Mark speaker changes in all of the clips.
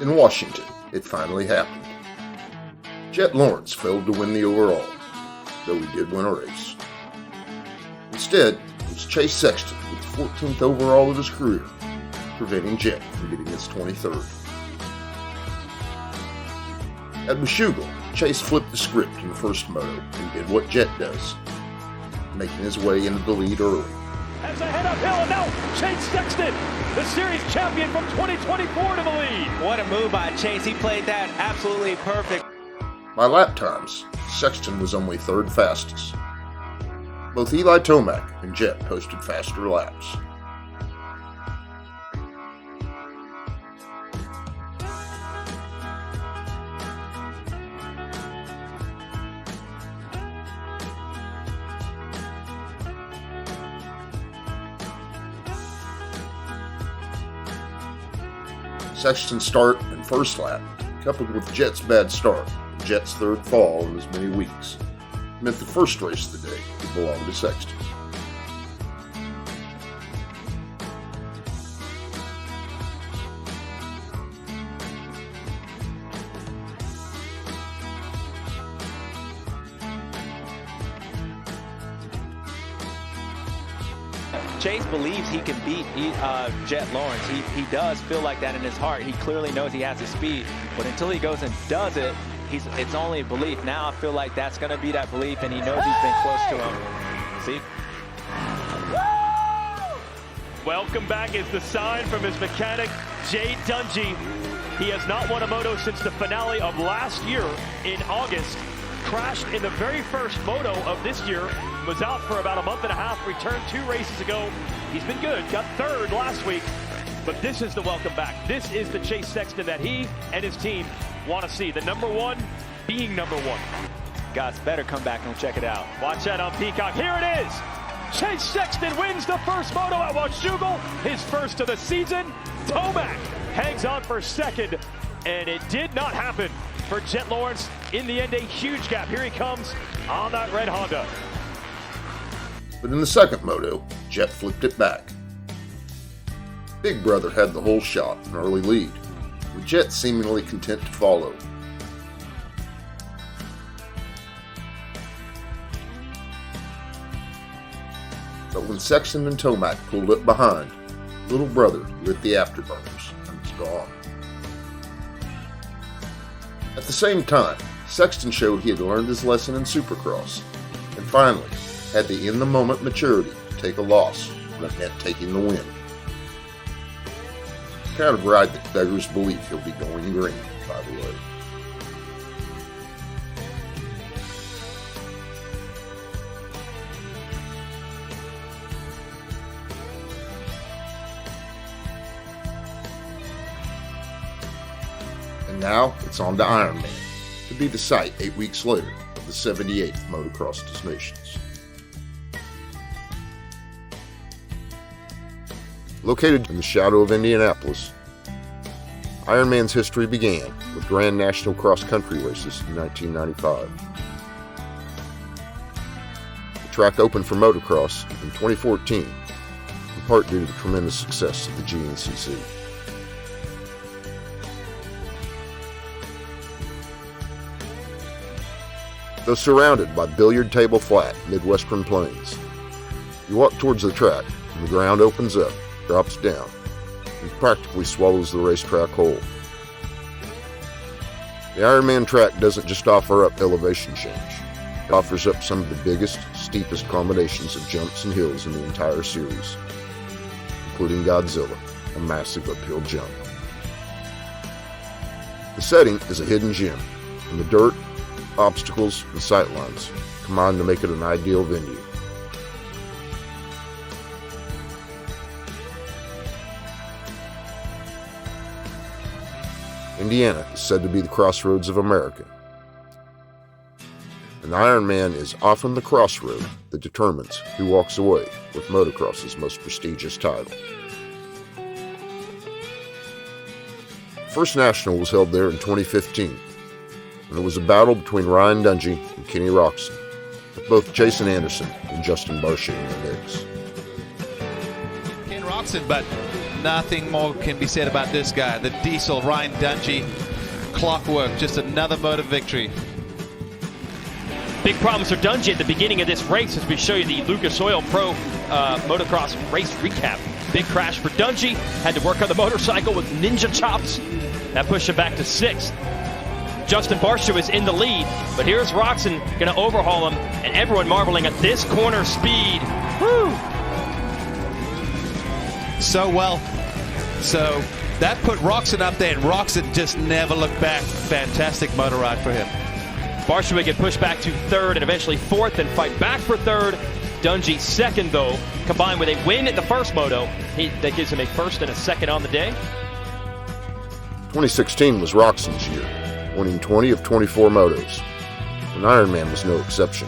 Speaker 1: In Washington, it finally happened. Jett Lawrence failed to win the overall, though he did win a race. Instead, it was Chase Sexton with the 14th overall of his career, preventing Jett from getting his 23rd. At Washougal, Chase flipped the script in the first moto and did what Jett does, making his way into the lead early.
Speaker 2: As they head uphill, and now Chase Sexton, the series champion from 2024, to the lead.
Speaker 3: What a move by Chase. He played that absolutely perfect.
Speaker 1: By lap times, Sexton was only third fastest. Both Eli Tomac and Jett posted faster laps. Sexton's start and first lap, coupled with Jett's bad start, and Jett's third fall in as many weeks, meant the first race of the day would belong to Sexton.
Speaker 3: Chase believes he can beat Jett Lawrence. He does feel like that in his heart. He clearly knows he has the speed, but until he goes and does it, it's only a belief. Now I feel like that's going to be that belief, and he knows he's been close to him. See?
Speaker 2: Welcome back is the sign from his mechanic, Jay Dungy. He has not won a moto since the finale of last year in August. Crashed in the very first moto of this year. Was out for about a month and a half, returned 2 races ago. He's been good, got third last week, but this is the welcome back. This is the Chase Sexton that he and his team want to see. The number one being number one.
Speaker 3: Guys, better come back and check it out.
Speaker 2: Watch that on Peacock. Here it is. Chase Sexton wins the first moto at Washougal, his first of the season. Tomac hangs on for second, and it did not happen for Jett Lawrence. In the end, a huge gap. Here he comes on that red Honda.
Speaker 1: But in the second moto, Jett flipped it back. Big Brother had the whole shot, an early lead, with Jett seemingly content to follow. But when Sexton and Tomac pulled up behind, Little Brother lit the afterburners and was gone. At the same time, Sexton showed he had learned his lesson in Supercross, and finally had the in-the-moment maturity to take a loss when it meant taking the win. Kind of ride that beggars belief he'll be going green, by the way. And now it's on to Ironman, to be the site 8 weeks later of the 78th Motocross des Nations. Located in the shadow of Indianapolis, Ironman's history began with Grand National Cross Country races in 1995. The track opened for motocross in 2014, in part due to the tremendous success of the GNCC. Though surrounded by billiard table flat Midwestern plains, you walk towards the track and the ground opens up, drops down, and practically swallows the racetrack whole. The Ironman track doesn't just offer up elevation change, it offers up some of the biggest, steepest combinations of jumps and hills in the entire series, including Godzilla, a massive uphill jump. The setting is a hidden gem, and the dirt, obstacles, and sightlines combine to make it an ideal venue. Indiana is said to be the crossroads of America. And Ironman is often the crossroad that determines who walks away with motocross's most prestigious title. First National was held there in 2015, and it was a battle between Ryan Dungey and Kenny Roczen, with both Jason Anderson and Justin Barcia in the mix.
Speaker 4: Ken Roczen, but Nothing more can be said about this guy. The Diesel, Ryan Dungey, clockwork, just another Moto victory.
Speaker 2: Big problems for Dungey at the beginning of this race as we show you the Lucas Oil Pro Motocross race recap. Big crash for Dungey. Had to work on the motorcycle with ninja chops. That pushed him back to 6th. Justin Barcia was in the lead, but here's Roczen going to overhaul him, and everyone marveling at this corner speed. Woo!
Speaker 4: So that put Roczen up there, and Roczen just never looked back. Fantastic motor ride for him.
Speaker 2: Barcia would get pushed back to 3rd and eventually 4th and fight back for 3rd. Dungey 2nd, though, combined with a win at the first moto. That gives him a 1st and a 2nd on the day.
Speaker 1: 2016 was Roczen's year, winning 20 of 24 motos, and Ironman was no exception.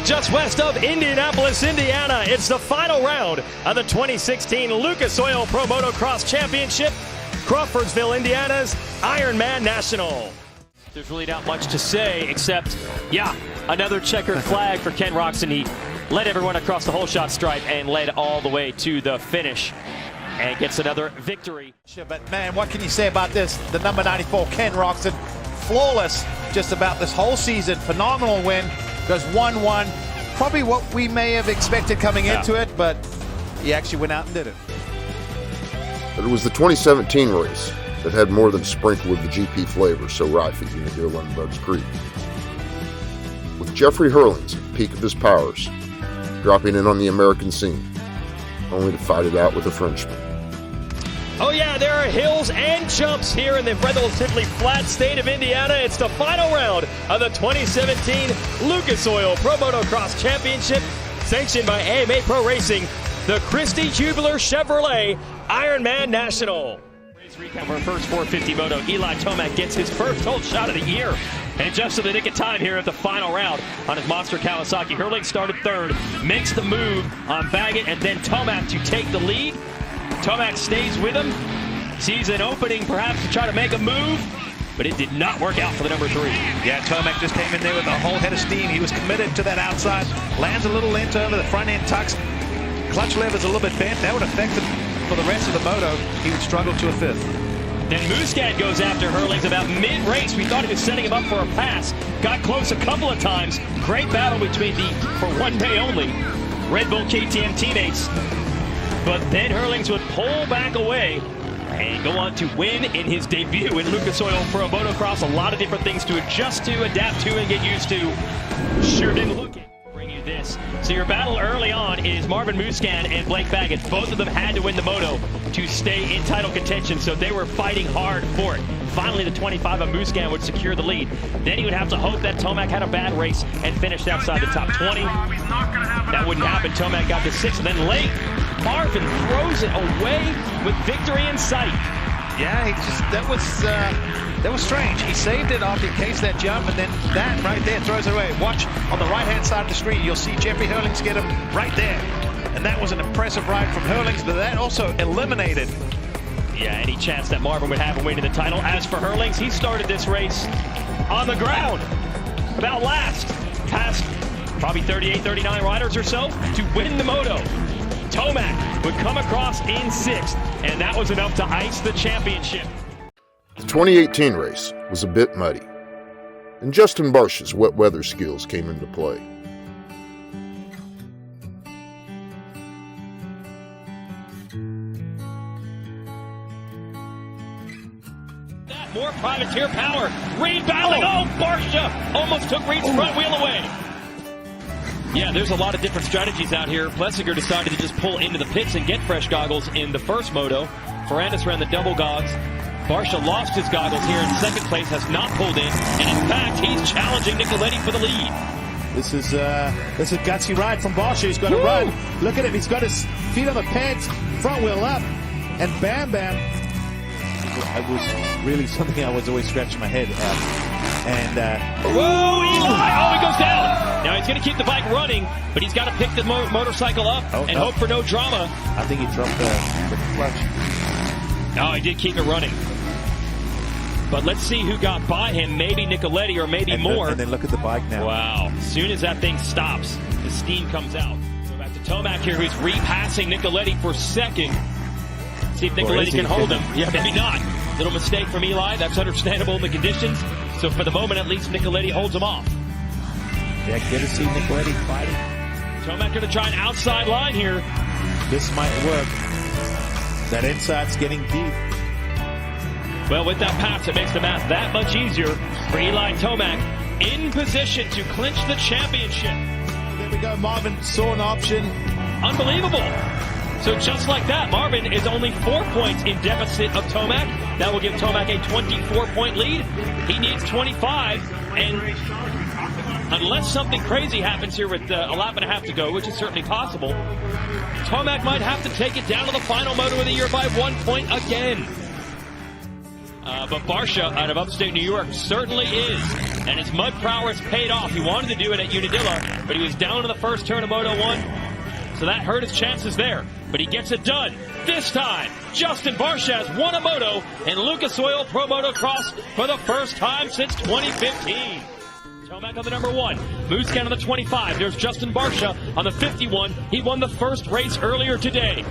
Speaker 2: Just west of Indianapolis, Indiana, it's the final round of the 2016 Lucas Oil Pro Motocross Championship, Crawfordsville, Indiana's Ironman National. There's really not much to say except, yeah, another checkered flag for Ken Roczen. He led everyone across the whole shot stripe and led all the way to the finish and gets another victory.
Speaker 4: But man, what can you say about this? The number 94, Ken Roczen, flawless just about this whole season. Phenomenal win, goes 1-1. Probably what we may have expected coming into it, but he actually went out and did it.
Speaker 1: But it was the 2017 race that had more than a sprinkle of the GP flavor so rifey in the Dearland Bugs Creek. With Jeffrey Hurlings at the peak of his powers, dropping in on the American scene, only to fight it out with a Frenchman.
Speaker 2: Oh yeah, there are hills and jumps here in the relatively flat state of Indiana. It's the final round of the 2017 Lucas Oil Pro Motocross Championship, sanctioned by AMA Pro Racing, the Christie Jubiler Chevrolet Ironman National. Race recap for first 450 moto. Eli Tomac gets his first whole shot of the year. And just in the nick of time here at the final round on his monster Kawasaki. Hurlings started 3rd, makes the move on Baggett, and then Tomac to take the lead. Tomac stays with him, sees an opening perhaps to try to make a move, but it did not work out for the number 3.
Speaker 4: Yeah, Tomac just came in there with a whole head of steam. He was committed to that outside, lands a little lint over the front end tucks. Clutch lever's a little bit bent. That would affect him for the rest of the moto. He would struggle to a 5th.
Speaker 2: Then Muscat goes after Hurlings about mid-race. We thought he was setting him up for a pass. Got close a couple of times. Great battle between the, for one day only, Red Bull KTM teammates. But then Hurlings would pull back away and go on to win in his debut in Lucas Oil Pro Motocross. A lot of different things to adjust to, adapt to, and get used to. Sure didn't look it. Bring you this. So your battle early on is Marvin Muscat and Blake Baggett. Both of them had to win the moto to stay in title contention, so they were fighting hard for it. Finally, the 25 of Muscat would secure the lead. Then he would have to hope that Tomac had a bad race and finished outside the top 20. That wouldn't happen. Tomac got to 6th, and then late, Marvin throws it away with victory in sight.
Speaker 4: Yeah, that was strange. He saved it after he cased that jump, and then that right there throws it away. Watch on the right-hand side of the screen. You'll see Jeffrey Hurlings get him right there. And that was an impressive ride from Hurlings, but that also eliminated.
Speaker 2: Yeah, any chance that Marvin would have a win in the title. As for Hurlings, he started this race on the ground, about last, past probably 38, 39 riders or so to win the moto. Tomac would come across in 6th, and that was enough to ice the championship.
Speaker 1: The 2018 race was a bit muddy, and Justin Barcia's wet weather skills came into play.
Speaker 2: More privateer power. Reed battling. Oh, Barcia almost took Reed's front wheel away. Yeah, there's a lot of different strategies out here. Plessinger decided to just pull into the pits and get fresh goggles in the first moto. Ferrandis ran the double gogs. Barcia lost his goggles here in 2nd place, has not pulled in, and in fact, he's challenging Nicoletti for the lead.
Speaker 4: This is a gutsy ride from Barcia. He's got to run. Look at him. He's got his feet on the pants, front wheel up, and bam, bam. It was really something I was always scratching my head at. And
Speaker 2: whoa, Eli! Oh, he goes down. Now he's going to keep the bike running, but he's got to pick the motorcycle up and hope for no drama.
Speaker 4: I think he dropped the clutch.
Speaker 2: No, he did keep it running. But let's see who got by him. Maybe Nicoletti or maybe more.
Speaker 4: And then look at the bike now.
Speaker 2: Wow. As soon as that thing stops, the steam comes out. So back to Tomac here, who's repassing Nicoletti for 2nd. See if Nicoletti can hold him. Yeah, maybe not. Little mistake from Eli. That's understandable in the conditions. So for the moment, at least, Nicoletti holds him off.
Speaker 4: Yeah, good to see Nicoletti fighting.
Speaker 2: Tomac going to try an outside line here.
Speaker 4: This might work. That inside's getting deep.
Speaker 2: Well, with that pass, it makes the math that much easier for Eli Tomac in position to clinch the championship.
Speaker 4: There we go. Marvin saw an option.
Speaker 2: Unbelievable. So just like that, Marvin is only 4 points in deficit of Tomac. That will give Tomac a 24-point lead. He needs 25, and unless something crazy happens here with a lap and a half to go, which is certainly possible, Tomac might have to take it down to the final moto of the year by 1 point again. But Barsha out of upstate New York certainly is, and his mud prowess paid off. He wanted to do it at Unadilla, but he was down in the first turn of Moto 1, so that hurt his chances there. But he gets it done. This time, Justin Barsha has won a moto in Lucas Oil Pro Motocross for the first time since 2015. Tomac on the number 1, Musquin on the 25. There's Justin Barsha on the 51. He won the first race earlier today.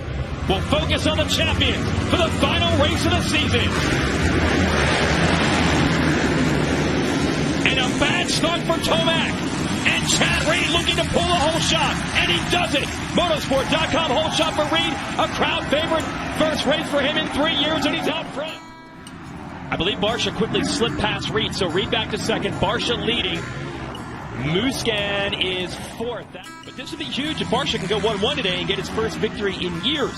Speaker 2: We'll focus on the champions for the final race of the season. And a bad start for Tomac. And Chad Reed looking to pull a hole shot. And he does it. Motorsport.com hole shot for Reed. A crowd favorite. First race for him in 3 years, and he's out front. I believe Barsha quickly slipped past Reed, so Reed back to second. Barsha leading. Musquin is 4th. But this would be huge if Barsha can go 1-1 today and get his first victory in years.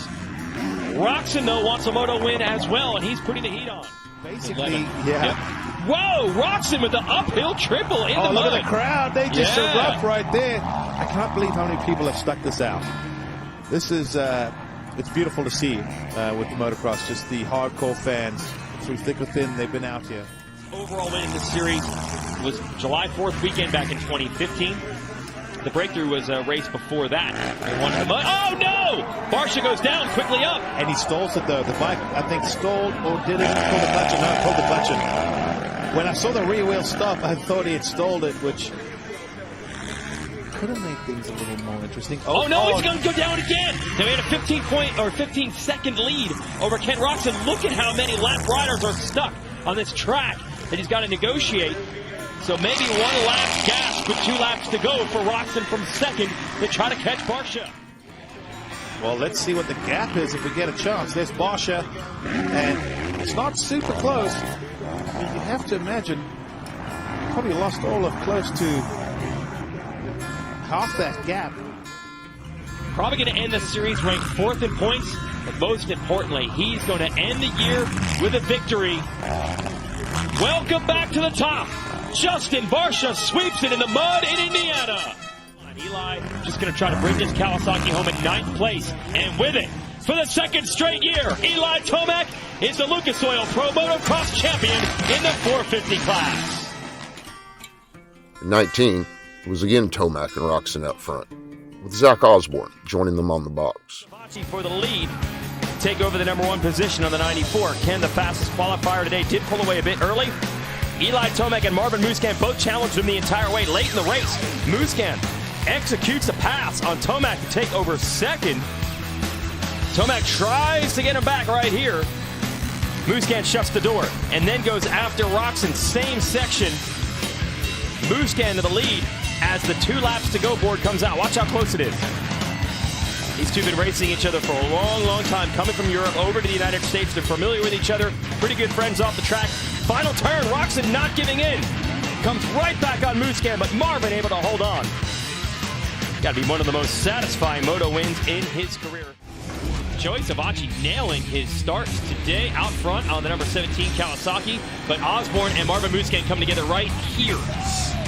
Speaker 2: Roczen, though, wants a moto win as well, and he's putting the heat on.
Speaker 4: Basically, yeah.
Speaker 2: Yep. Whoa, Roczen with the uphill triple in the mud.
Speaker 4: Look at the crowd. They just erupt right there. I cannot believe how many people have stuck this out. This is, it's beautiful to see with the motocross. Just the hardcore fans through thick or thin, they've been out here.
Speaker 2: Overall win in this series was July 4th weekend back in 2015. The breakthrough was a race before that. They won the mud. Oh, no! Barsha goes down, quickly up.
Speaker 4: And he stalls it, though. The bike, I think, stalled or didn't pull the button. No, pulled the button. When I saw the rear wheel stop, I thought he had stalled it, which could have made things a little more interesting.
Speaker 2: Oh no, he's going to go down again. Now he had a 15-second lead over Ken Roczen. Look at how many lap riders are stuck on this track that he's got to negotiate. So maybe 1 lap gas with 2 laps to go for Roczen from second to try to catch Barsha.
Speaker 4: Well, let's see what the gap is if we get a chance. There's Barsha, and it's not super close. I mean, you have to imagine probably lost all of close to half that gap.
Speaker 2: Probably going to end the series ranked 4th in points, but most importantly, he's going to end the year with a victory. Welcome back to the top. Justin Barsha sweeps it in the mud in Indiana. Eli just going to try to bring this Kawasaki home in 9th place, and with it, for the 2nd straight year, Eli Tomac is the Lucas Oil Pro Motocross champion in the 450 class.
Speaker 1: In 19, it was again Tomac and Roczen up front, with Zach Osborne joining them on the box.
Speaker 2: For the lead, take over the number 1 position on the 94. Ken, the fastest qualifier today, did pull away a bit early. Eli Tomac and Marvin Musquin both challenged him the entire way late in the race. Musquin executes a pass on Tomac to take over second. Tomac tries to get him back right here. Musquin shuts the door and then goes after Roczen, same section. Musquin to the lead as the 2 laps to go board comes out. Watch how close it is. These two have been racing each other for a long, long time. Coming from Europe over to the United States. They're familiar with each other. Pretty good friends off the track. Final turn, Roczen not giving in. Comes right back on Musquin, but Marvin able to hold on. Got to be one of the most satisfying moto wins in his career. Joey Savatgy nailing his starts today out front on the number 17 Kawasaki, but Osborne and Marvin Musquin come together right here.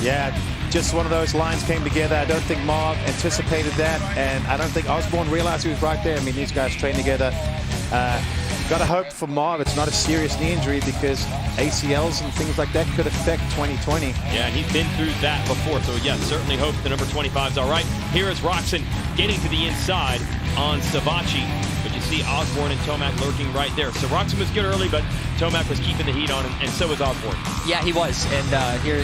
Speaker 4: Yeah, just one of those lines came together. I don't think Marv anticipated that, and I don't think Osborne realized he was right there. I mean, these guys train together. Got to hope for Marv it's not a serious knee injury, because ACLs and things like that could affect 2020.
Speaker 2: Yeah, and he's been through that before, so yeah, certainly hope the number 25 is all right. Here is Roczen getting to the inside on Savatgy, but you see Osborne and Tomac lurking right there. So Roczen was good early, but Tomac was keeping the heat on him, and so was Osborne.
Speaker 5: Yeah, he was, and here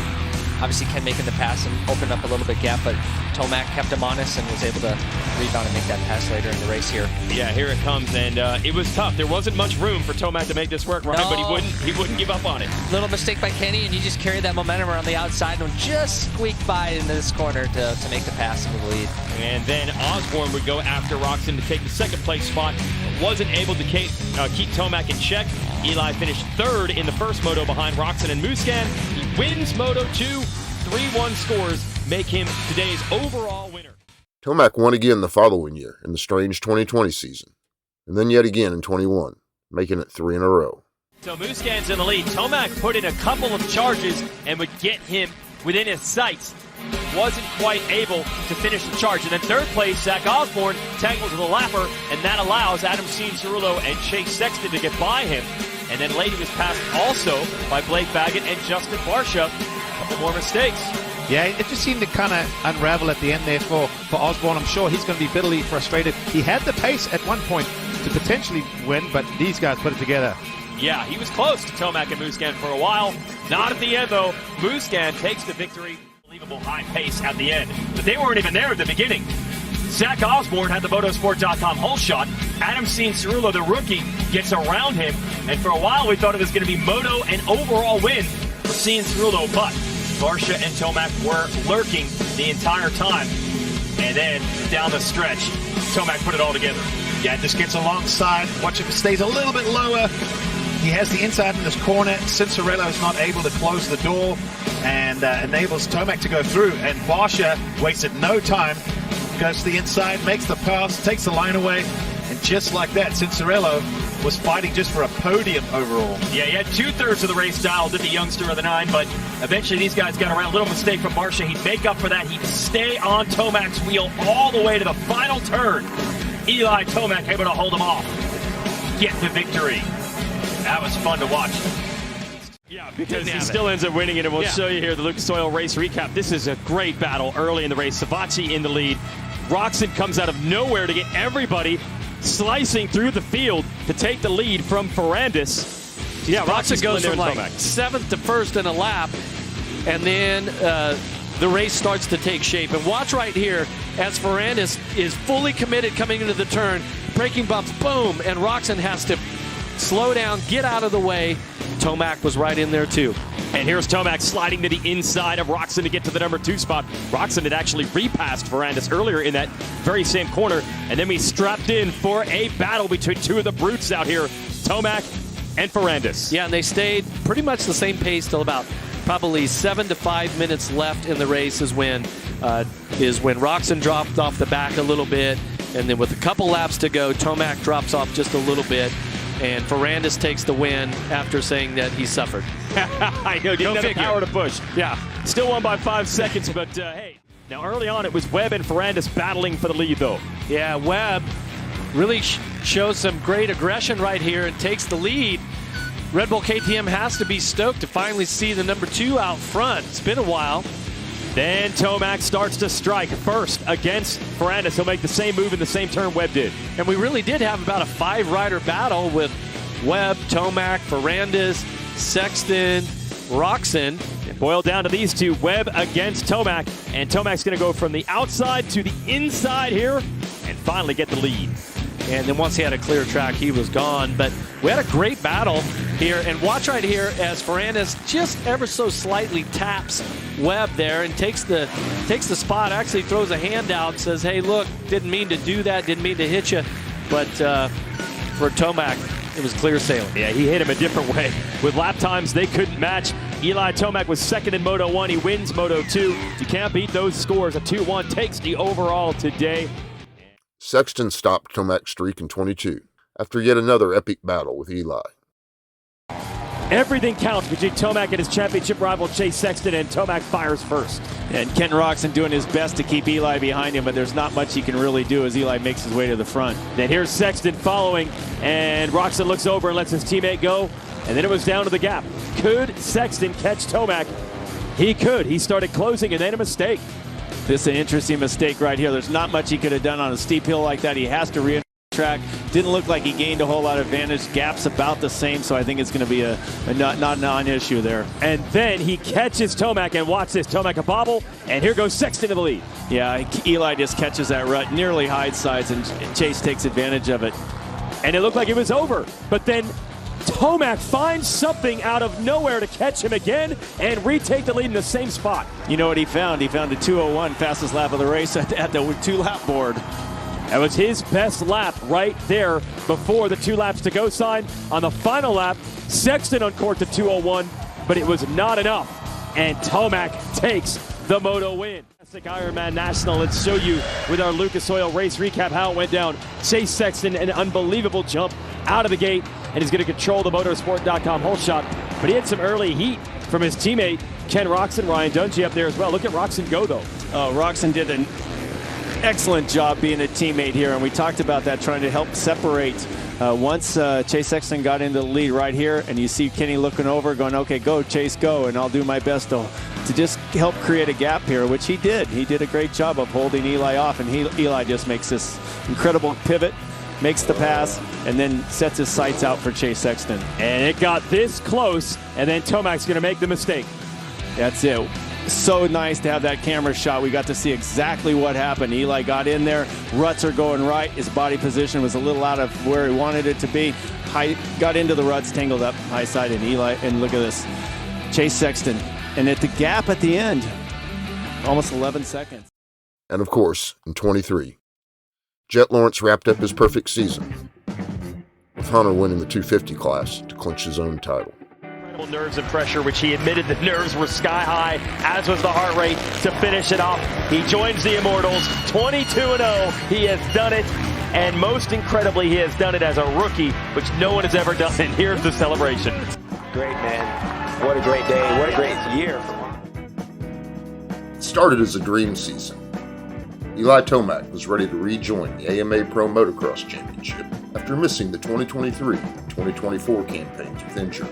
Speaker 5: Obviously, Ken making the pass and opened up a little bit gap, but Tomac kept him honest and was able to rebound and make that pass later in the race here.
Speaker 2: Yeah, here it comes, and it was tough. There wasn't much room for Tomac to make this work, Ryan, but he wouldn't give up on it.
Speaker 5: Little mistake by Kenny, and he just carried that momentum around the outside and just squeaked by into this corner to make the pass and the lead.
Speaker 2: And then Osborne would go after Roczen to take the second place spot. Wasn't able to keep Tomac in check. Eli finished third in the first moto behind Roczen and Musquin. He wins Moto 2. 3-1 scores make him today's overall winner.
Speaker 1: Tomac won again the following year in the strange 2020 season, and then yet again in 21, making it 3 in a row.
Speaker 2: So Musquin's in the lead. Tomac put in a couple of charges and would get him within his sights. Wasn't quite able to finish the charge. And then third place, Zach Osborne tangled to the lapper, and that allows Adam Cianciarulo and Chase Sexton to get by him. And then late he was passed also by Blake Baggett and Justin Barsha. A couple more mistakes.
Speaker 4: Yeah, it just seemed to kind of unravel at the end there for Osborne. I'm sure he's going to be bitterly frustrated. He had the pace at one point to potentially win, but these guys put it together.
Speaker 2: Yeah, he was close to Tomac and Musquin for a while. Not at the end, though. Musquin takes the victory. Unbelievable high pace at the end. But they weren't even there at the beginning. Zach Osborne had the Motosport.com hole shot. Adam Cianciarulo, the rookie, gets around him. And for a while, we thought it was going to be Moto and overall win for Cianciarulo. But Barsha and Tomac were lurking the entire time. And then down the stretch, Tomac put it all together.
Speaker 4: Yeah, just gets alongside. Watch it stays a little bit lower. He has the inside in this corner. Cianciarulo is not able to close the door and enables Tomac to go through. And Barsha wasted no time. Goes to the inside, makes the pass, takes the line away. And just like that, Cianciarulo was fighting just for a podium overall.
Speaker 2: Yeah, he had 2/3 of the race dialed at the youngster of the 9, but eventually these guys got around. A little mistake from Barsha. He'd make up for that. He'd stay on Tomac's wheel all the way to the final turn. Eli Tomac able to hold him off. Get the victory. That was fun to watch. Yeah, because he still ends up winning it, and we'll show you here the Lucas Oil race recap. This is a great battle early in the race. Savacci in the lead. Roczen comes out of nowhere to get everybody slicing through the field to take the lead from Ferrandis.
Speaker 6: Yeah, Roczen goes from like 7th to 1st in a lap, and then the race starts to take shape. And watch right here as Ferrandis is fully committed coming into the turn. Braking bumps, boom, and Roczen has to slow down, get out of the way. Tomac was right in there too.
Speaker 2: And here's Tomac sliding to the inside of Roczen to get to the number 2 spot. Roczen had actually repassed Ferrandis earlier in that very same corner. And then we strapped in for a battle between two of the brutes out here, Tomac and Ferrandis.
Speaker 6: Yeah, and they stayed pretty much the same pace till about probably 7 to 5 minutes left in the race is when Roczen dropped off the back a little bit. And then with a couple laps to go, Tomac drops off just a little bit. And Ferrandis takes the win after saying that he suffered.
Speaker 2: I know, didn't have the power to push. Yeah, still won by 5 seconds, but hey. Now early on it was Webb and Ferrandis battling for the lead though.
Speaker 6: Yeah, Webb really shows some great aggression right here and takes the lead. Red Bull KTM has to be stoked to finally see the number 2 out front. It's been a while.
Speaker 2: Then Tomac starts to strike first against Ferrandis. He'll make the same move in the same turn Webb did.
Speaker 6: And we really did have about a 5-rider battle with Webb, Tomac, Ferrandis, Sexton, Roczen.
Speaker 2: It boiled down to these two, Webb against Tomac. And Tomac's going to go from the outside to the inside here and finally get the lead.
Speaker 6: And then once he had a clear track, he was gone. But we had a great battle here. And watch right here as Ferrandis just ever so slightly taps Webb there and takes the spot, actually throws a hand out, says, hey, look, didn't mean to do that, didn't mean to hit you. But for Tomac, it was clear sailing.
Speaker 2: Yeah, he hit him a different way. With lap times they couldn't match. Eli Tomac was second in Moto 1. He wins Moto 2. You can't beat those scores. A 2-1 takes the overall today.
Speaker 1: Sexton stopped Tomac's streak in 22 after yet another epic battle with Eli.
Speaker 2: Everything counts between Tomac and his championship rival Chase Sexton, and Tomac fires first.
Speaker 7: And Ken Roczen doing his best to keep Eli behind him, but there's not much he can really do as Eli makes his way to the front.
Speaker 2: Then here's Sexton following, and Roczen looks over and lets his teammate go, and then it was down to the gap. Could Sexton catch Tomac? He could. He started closing and then a mistake.
Speaker 7: This is an interesting mistake right here. There's not much he could have done on a steep hill like that. He has to reintroduce track. Didn't look like he gained a whole lot of advantage. Gap's about the same, so I think it's going to be a not non-issue there.
Speaker 2: And then he catches Tomac, and watch this. Tomac a bobble, and here goes Sexton to the lead.
Speaker 7: Yeah, Eli just catches that rut, nearly hide sides, and Chase takes advantage of it.
Speaker 2: And it looked like it was over, but then Tomac finds something out of nowhere to catch him again and retake the lead in the same spot.
Speaker 7: You know what he found? He found a 2:01, fastest lap of the race at the 2-lap board.
Speaker 2: That was his best lap right there before the 2 laps to go sign. On the final lap, Sexton uncorked the 2:01, but it was not enough. And Tomac takes the Moto win. Classic Ironman National. Let's show you with our Lucas Oil race recap how it went down. Chase Sexton, an unbelievable jump out of the gate, and he's going to control the motorsport.com whole shot. But he had some early heat from his teammate Ken Roxon, Ryan Dungey up there as well. Look at Roxon go though.
Speaker 7: Oh, Roxon did an excellent job being a teammate here, and we talked about that, trying to help separate. Once Chase Sexton got into the lead right here, and you see Kenny looking over going, okay, go Chase, go, and I'll do my best to just help create a gap here, which he did. He did a great job of holding Eli off, and Eli just makes this incredible pivot, makes the pass, and then sets his sights out for Chase Sexton.
Speaker 2: And it got this close, and then Tomac's going to make the mistake.
Speaker 7: That's it. So nice to have that camera shot. We got to see exactly what happened. Eli got in there. Ruts are going right. His body position was a little out of where he wanted it to be. Got into the ruts, tangled up high side, and Eli, and look at this. Chase Sexton. And at the gap at the end, almost 11 seconds.
Speaker 1: And of course, in 23, Jett Lawrence wrapped up his perfect season, with Hunter winning the 250 class to clinch his own title.
Speaker 2: Nerves and pressure, which he admitted the nerves were sky high, as was the heart rate to finish it off. He joins the Immortals, 22-0. He has done it, and most incredibly, he has done it as a rookie, which no one has ever done. And here's the celebration.
Speaker 3: Great, man. What a great day. What a great year.
Speaker 1: It started as a dream season. Eli Tomac was ready to rejoin the AMA Pro Motocross Championship after missing the 2023 and 2024 campaigns with injury.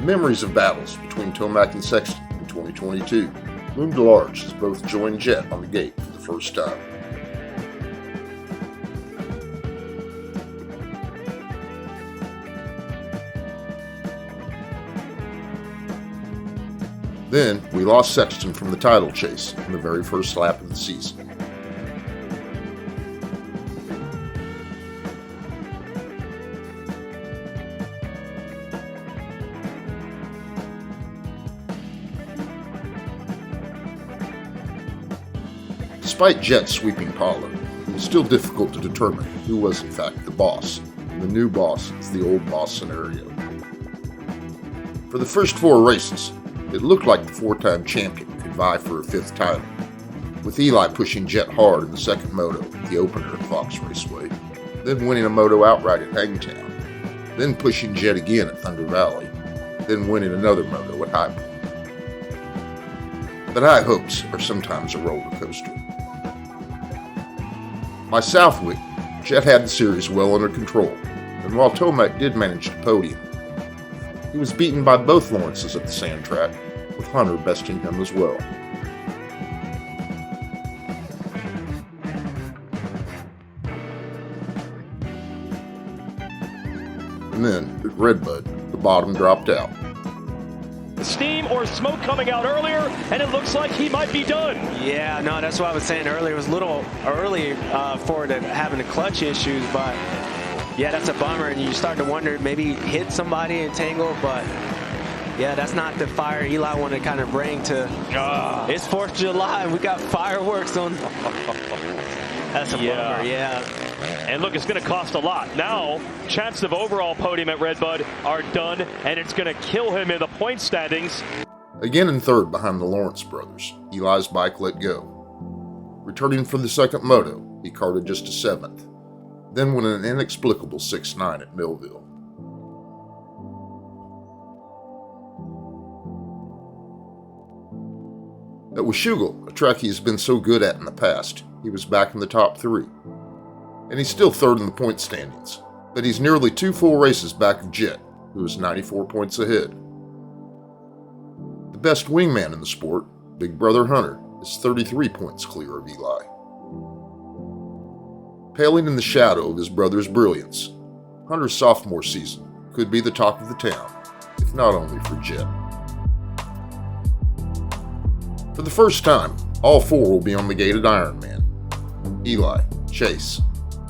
Speaker 1: Memories of battles between Tomac and Sexton in 2022 loomed large as both joined Jett on the gate for the first time. Then we lost Sexton from the title chase in the very first lap of the season. Despite Jett's sweeping polo, it was still difficult to determine who was in fact the boss, and the new boss is the old boss scenario. For the first 4 races, it looked like the 4-time champion could vie for a 5th title, with Eli pushing Jett hard in the second moto, the opener at Fox Raceway, then winning a moto outright at Hangtown, then pushing Jett again at Thunder Valley, then winning another moto at High Point. But high hopes are sometimes a roller coaster. By Southwick, Jett had the series well under control, and while Tomac did manage to podium, he was beaten by both Lawrences at the sand track, with Hunter besting him as well. And then, at Redbud, the bottom dropped out.
Speaker 2: Steam or smoke coming out earlier, and it looks like he might be done.
Speaker 3: Yeah, no, that's what I was saying earlier. It was a little early for having the clutch issues, but yeah, that's a bummer. And you start to wonder, maybe hit somebody and tangle, but yeah, that's not the fire Eli wanted to kind of bring to. It's 4th of July, and we got fireworks on. That's a bummer, yeah.
Speaker 2: And look, it's going to cost a lot. Now, chances of overall podium at Redbud are done, and it's going to kill him in the point standings.
Speaker 1: Again in 3rd behind the Lawrence brothers, Eli's bike let go. Returning for the second moto, he carted just a 7th, then won an inexplicable 6-9 at Millville. At Washougal, a track he has been so good at in the past, he was back in the top 3. And he's still 3rd in the point standings, but he's nearly 2 full races back of Jett, who is 94 points ahead. The best wingman in the sport, Big Brother Hunter, is 33 points clear of Eli. Paling in the shadow of his brother's brilliance, Hunter's sophomore season could be the talk of the town, if not only for Jett. For the first time, all four will be on the gated Ironman. Eli, Chase,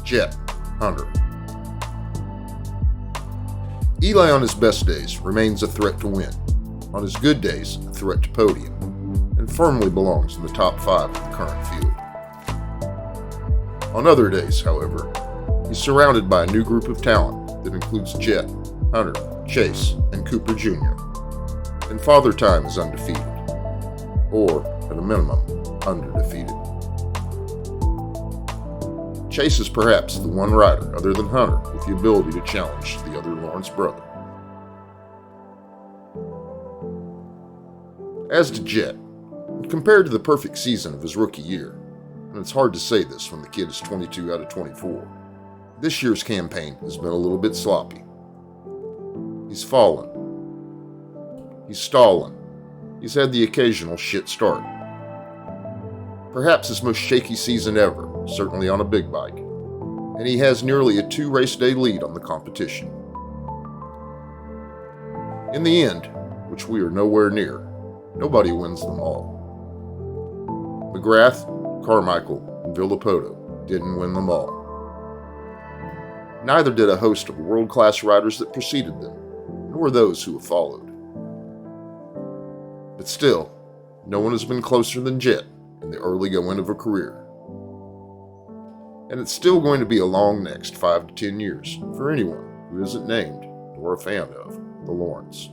Speaker 1: Jett, Hunter. Eli on his best days remains a threat to win, on his good days a threat to podium, and firmly belongs in the top 5 of the current field. On other days, however, he's surrounded by a new group of talent that includes Jett, Hunter, Chase, and Cooper Jr. And Father Time is undefeated, or, at a minimum, under-defeated. Chase is perhaps the one rider, other than Hunter, with the ability to challenge the other Lawrence brother. As to Jett, compared to the perfect season of his rookie year, and it's hard to say this when the kid is 22 out of 24, this year's campaign has been a little bit sloppy. He's fallen. He's stalling. He's had the occasional shit start. Perhaps his most shaky season ever, certainly on a big bike, and he has nearly a 2-race-day lead on the competition. In the end, which we are nowhere near, nobody wins them all. McGrath, Carmichael, and Villapoto didn't win them all. Neither did a host of world-class riders that preceded them, nor those who have followed. But still, no one has been closer than Jett in the early going of a career. And it's still going to be a long next 5 to 10 years for anyone who isn't named or a fan of the Lawrence.